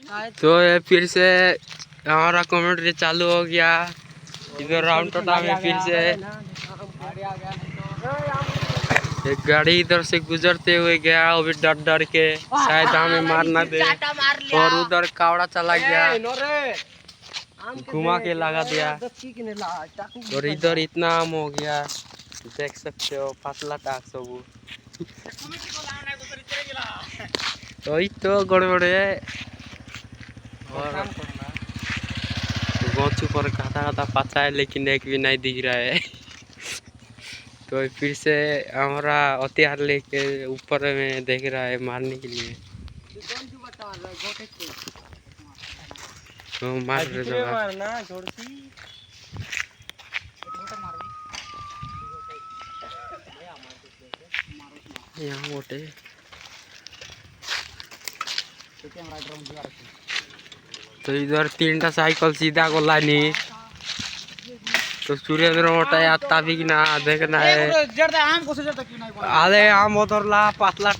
तो ये फिर से हमारा कमेंट्री चालू हो गया। इधर राउंड टोटा में फिर से एक गाड़ी इधर से गुजरते हुए गया, अभी डर डर के शायद हमें मार ना दे, और उधर कावड़ा चला गया, घुमा के लगा दिया, और इधर इतना आम हो गया, देख सकते हो पतला टाक सब वही तो गड़बड़े और गोचू पर खाता खाता पता है लेकिन एक भी नहीं दिख रहा है। तो फिर से हमारा हथियार लेके ऊपर में देख रहा है मारने के लिए। तो मार यहाँ मोटे तो इधर 3टा साइकिल सीधा को लानी, तो सुरेंद्र मोटा आता भी ना देखना है। अरे आम उधर ला पतला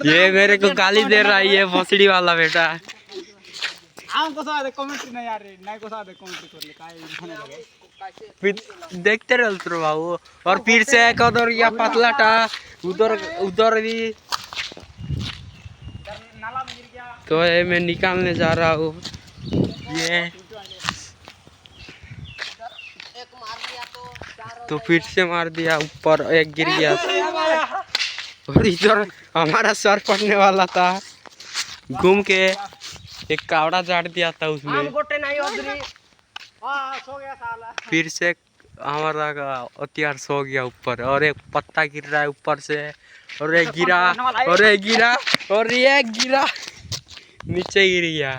ये मेरे को गाली दे रहा है, ये भोसड़ी वाला बेटा। देखते रहो बाबू, और फिर से एक उधर या पतला टा उधर उधर भी, तो ये मैं निकालने जा रहा हूँ। ये तो फिर से मार दिया, ऊपर एक गिर गया, और इधर हमारा सर पड़ने वाला था, घूम के एक कावड़ा झाड़ दिया था उसमें। फिर से हमारा हथियार सो गया ऊपर, और एक पत्ता गिर रहा है ऊपर से, और एक गिरा, और एक गिरा, और एक गिरा, नीचे गिर गया।